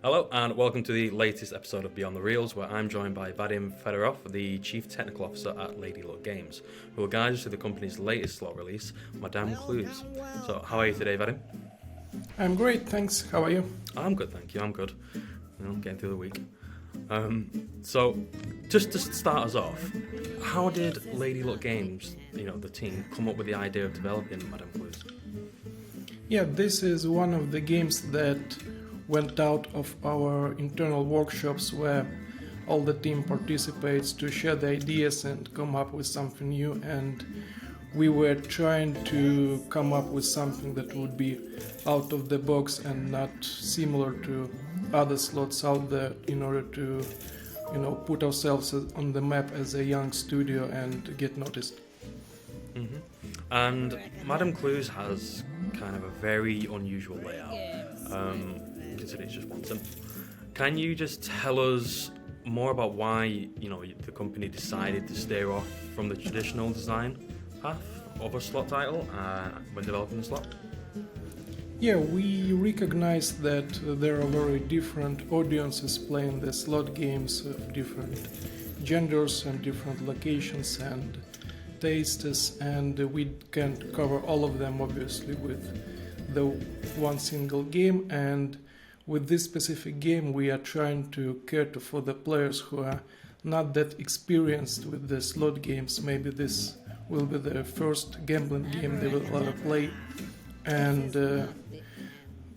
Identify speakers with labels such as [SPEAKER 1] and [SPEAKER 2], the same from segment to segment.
[SPEAKER 1] Hello and welcome to the latest episode of Beyond the Reels, where I'm joined by Vadim Fedorov, the Chief Technical Officer at Lady Luck Games, who will guide us through the company's latest slot release, Madame Clues. So, how are you today, Vadim?
[SPEAKER 2] I'm great, thanks. How are you?
[SPEAKER 1] I'm good, thank you. I'm good. Getting through the week. So, just to start us off, how did Lady Luck Games, the team, come up with the idea of developing Madame Clues?
[SPEAKER 2] Yeah, this is one of the games that went out of our internal workshops where all the team participates to share the ideas and come up with something new, and we were trying to come up with something that would be out of the box and not similar to other slots out there in order to put ourselves on the map as a young studio and get noticed.
[SPEAKER 1] Mm-hmm. And Madame Clues has kind of a very unusual layout, considering it's just one symbol. Can you just tell us more about why the company decided to steer off from the traditional design path of a slot title when developing the slot?
[SPEAKER 2] Yeah, we recognize that there are very different audiences playing the slot games of different genders and different locations and tastes, and we can't cover all of them obviously with the one single game. And with this specific game we are trying to cater for the players who are not that experienced with the slot games. Maybe this will be their first gambling game they will ever play, and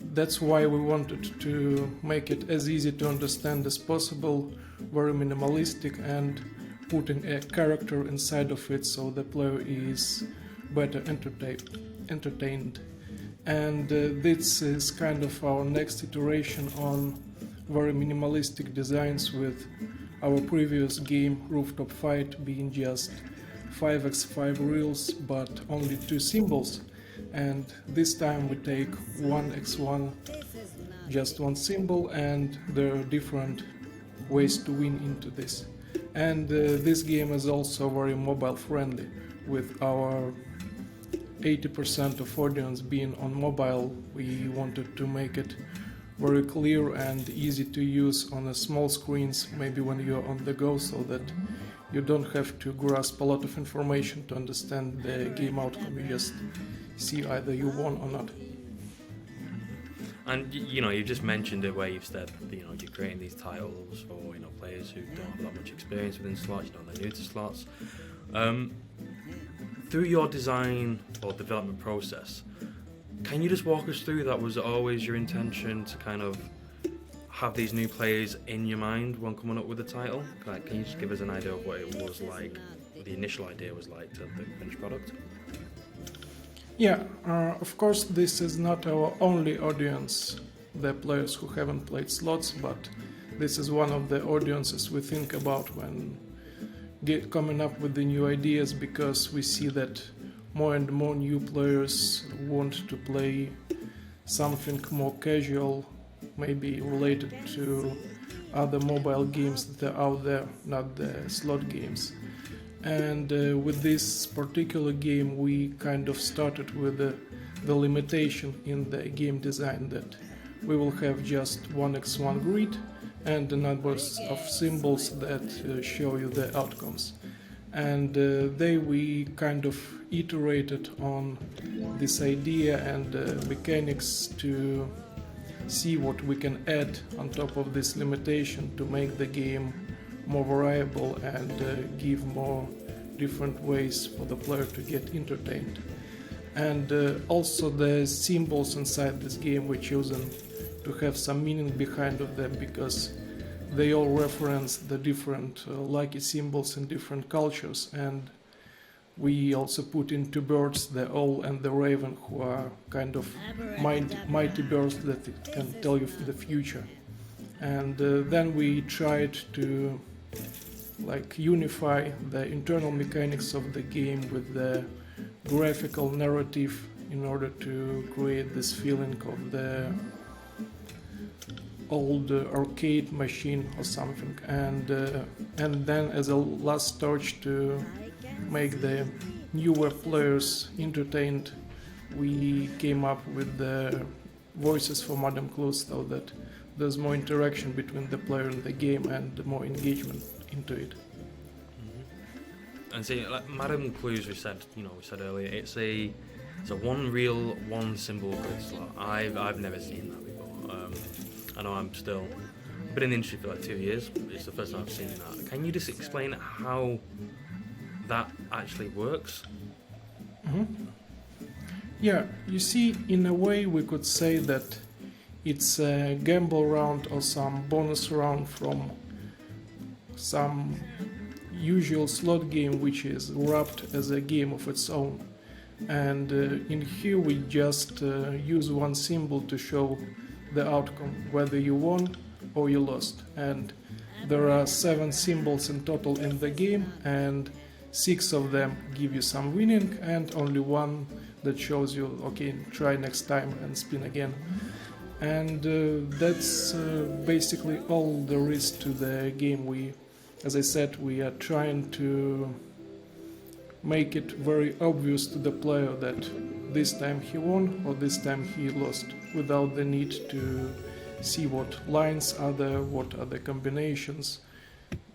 [SPEAKER 2] that's why we wanted to make it as easy to understand as possible, very minimalistic, and putting a character inside of it so the player is better entertained. And this is kind of our next iteration on very minimalistic designs, with our previous game Rooftop Fight being just 5x5 reels but only 2 symbols, and this time we take 1x1, just 1 symbol, and there are different ways to win into this. And this game is also very mobile friendly, with our 80% of audience being on mobile. We wanted to make it very clear and easy to use on a small screens, maybe when you're on the go, so that you don't have to grasp a lot of information to understand the game outcome. You just see either you won or not.
[SPEAKER 1] And you just mentioned it where you've said you're creating these titles for players who don't have that much experience within slots, they're new to slots. Through your design or development process, can you just walk us through that? Was it always your intention to kind of have these new players in your mind when coming up with the title? Can you just give us an idea of what it was like, what the initial idea was like to the finished product?
[SPEAKER 2] Yeah, of course this is not our only audience, the players who haven't played slots, but this is one of the audiences we think about when coming up with the new ideas, because we see that more and more new players want to play something more casual, maybe related to other mobile games that are out there, not the slot games. And with this particular game we kind of started with the limitation in the game design that we will have just 1x1 grid and the numbers of symbols that show you the outcomes. And we kind of iterated on this idea and mechanics to see what we can add on top of this limitation to make the game more variable and give more different ways for the player to get entertained. And also the symbols inside this game we're choosing to have some meaning behind of them, because they all reference the different lucky symbols in different cultures. And we also put in 2 birds, the owl and the raven, who are kind of mighty birds that can tell you the future. And then we tried to unify the internal mechanics of the game with the graphical narrative in order to create this feeling of the old arcade machine or something, and then as a last touch to make the newer players entertained, we came up with the voices for Madame Clues, so that there's more interaction between the player and the game and more engagement into it.
[SPEAKER 1] And see, like Madame Clues, we said earlier, it's a one real, one symbol grid slot. I've never seen that before. I know I've been in the industry for like 2 years. It's the first time I've seen that. Can you just explain how that actually works?
[SPEAKER 2] Yeah, you see, in a way we could say that it's a gamble round or some bonus round from some usual slot game which is wrapped as a game of its own. And in here we just use one symbol to show the outcome, whether you won or you lost. And there are 7 symbols in total in the game, and 6 of them give you some winning, and only one that shows you, okay, try next time and spin again. And that's basically all there is to the game. As I said, we are trying to make it very obvious to the player that this time he won or this time he lost, without the need to see what lines are there, what are the combinations,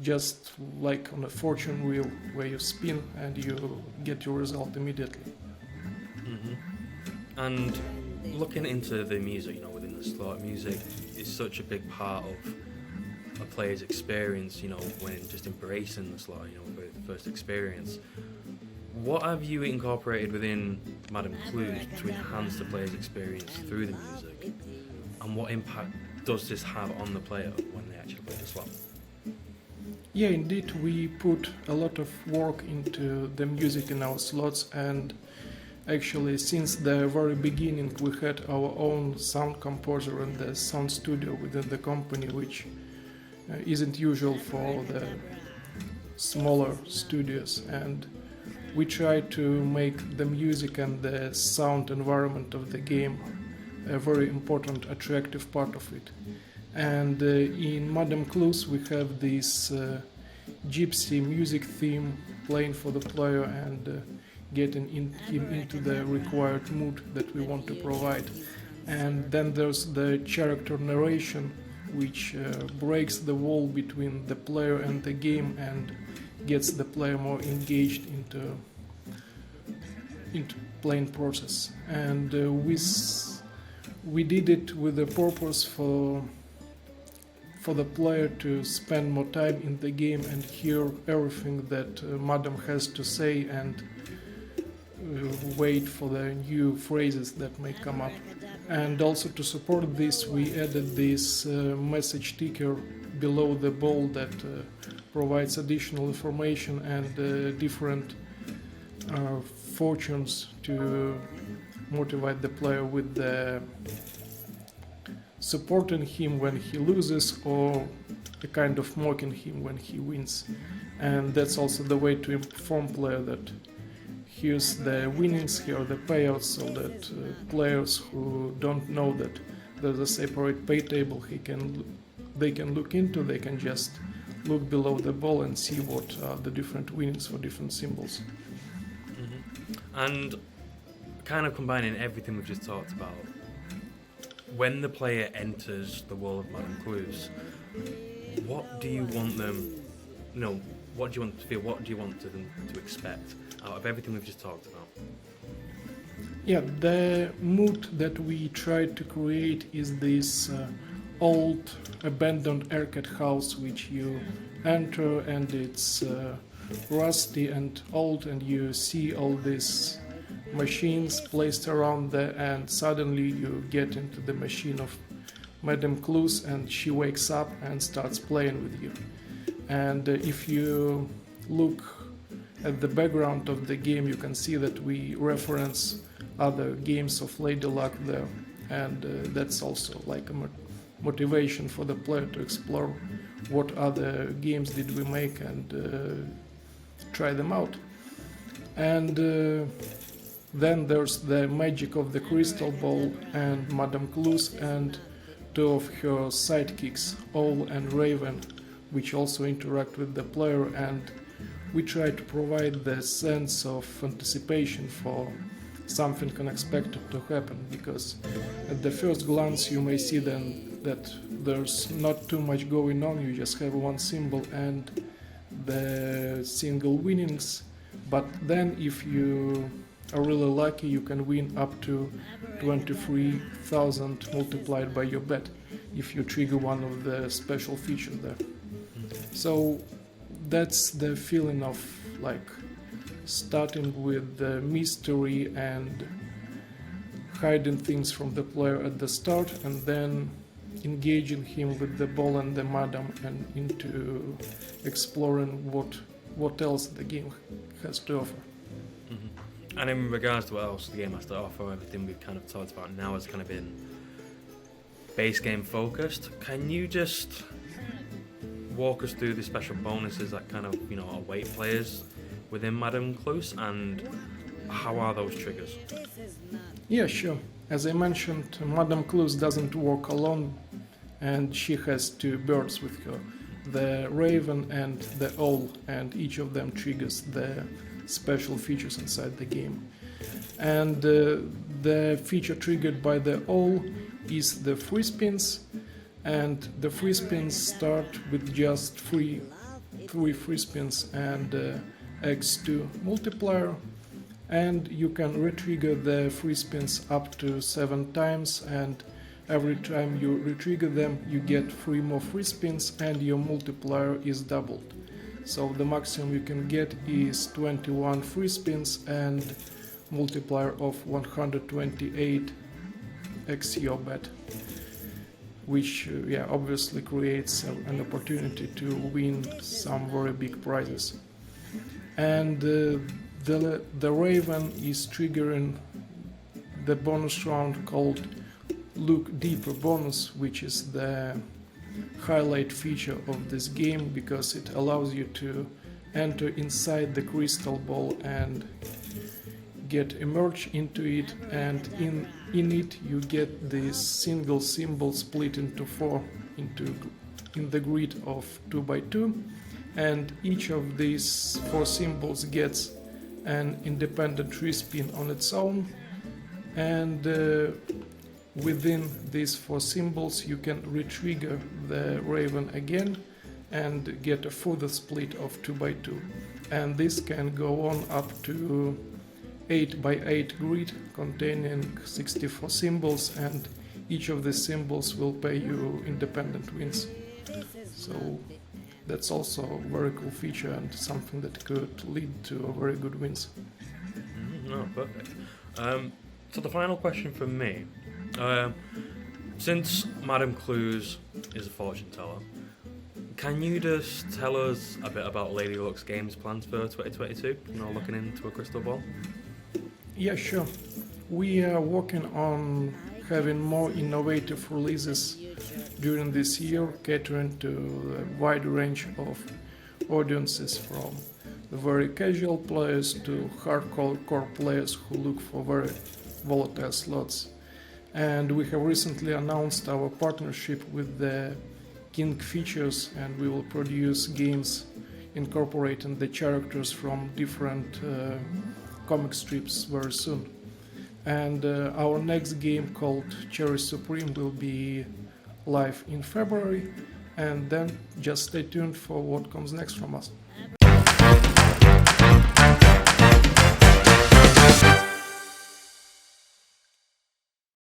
[SPEAKER 2] just like on a fortune wheel where you spin and you get your result immediately.
[SPEAKER 1] And looking into the music, within the slot, music is such a big part of a player's experience, when just embracing the slot, for the first experience. What have you incorporated within Madame Clues to enhance the player's experience through the music? And what impact does this have on the player when they actually play the slot?
[SPEAKER 2] Yeah, indeed, we put a lot of work into the music in our slots, and actually since the very beginning we had our own sound composer and the sound studio within the company, which isn't usual for the smaller studios, and we try to make the music and the sound environment of the game a very important, attractive part of it. And in Madame Clues we have this gypsy music theme playing for the player and getting him into the required mood that we want to provide. And then there's the character narration, which breaks the wall between the player and the game and gets the player more engaged into playing process. And we did it with the purpose for the player to spend more time in the game and hear everything that Madame has to say and wait for the new phrases that may come up. And also to support this, we added this message ticker below the ball that provides additional information and different fortunes to motivate the player with the supporting him when he loses or a kind of mocking him when he wins. And that's also the way to inform player that here's the winnings, here are the payouts, so that players who don't know that there's a separate pay table they can look into, they can just look below the ball and see what are the different winnings for different symbols.
[SPEAKER 1] And kind of combining everything we've just talked about, when the player enters the world of Madame Clues, what do you want them, what do you want to feel, what do you want them to expect out of everything we've just talked about?
[SPEAKER 2] Yeah, the mood that we tried to create is this old abandoned arcade house which you enter and it's rusty and old, and you see all these machines placed around there, and suddenly you get into the machine of Madame Clues and she wakes up and starts playing with you. And if you look at the background of the game, you can see that we reference other games of Lady Luck there, and that's also like a motivation for the player to explore what other games did we make and try them out. And then there's the magic of the crystal ball and Madame Clues and 2 of her sidekicks, Owl and Raven, which also interact with the player, and we try to provide the sense of anticipation for something unexpected to happen, because at the first glance you may see them that there's not too much going on. You just have one symbol and the single winnings. But then if you are really lucky, you can win up to 23,000 multiplied by your bet if you trigger one of the special features there. So that's the feeling of like starting with the mystery and hiding things from the player at the start, and then engaging him with the ball and the madam and into exploring what else the game has to offer.
[SPEAKER 1] Mm-hmm. And in regards to what else the game has to offer, everything we've kind of talked about now has kind of been base game focused. Can you just walk us through the special bonuses that kind of, await players within Madame Cluse, and how are those triggers?
[SPEAKER 2] Yeah, sure. As I mentioned, Madame Cluse doesn't work alone, and she has two birds with her, the raven and the owl, and each of them triggers the special features inside the game. And the feature triggered by the owl is the free spins, and the free spins start with just three free spins and x2 multiplier, and you can retrigger the free spins up to 7 times, and every time you retrigger them you get 3 more free spins and your multiplier is doubled. So the maximum you can get is 21 free spins and multiplier of 128 x your bet, which obviously creates an opportunity to win some very big prizes. And the raven is triggering the bonus round called Look Deeper bonus, which is the highlight feature of this game because it allows you to enter inside the crystal ball and get immersed into it, and in it you get this single symbol split into 4 in the grid of 2 by 2, and each of these 4 symbols gets an independent free spin on its own, and within these 4 symbols you can retrigger the raven again and get a further split of 2 by 2, and this can go on up to 8 by 8 grid containing 64 symbols, and each of these symbols will pay you independent wins. So that's also a very cool feature and something that could lead to very good wins.
[SPEAKER 1] No, perfect. So the final question from me, since Madame Cluse is a fortune teller, can you just tell us a bit about Lady Luck's games plans for 2022? Looking into a crystal ball?
[SPEAKER 2] Yeah, sure. We are working on having more innovative releases during this year, catering to a wide range of audiences, from the very casual players to hardcore players who look for very volatile slots. And we have recently announced our partnership with the King Features, and we will produce games incorporating the characters from different comic strips very soon. And our next game, called Cherry Supreme, will be live in February, and then just stay tuned for what comes next from us.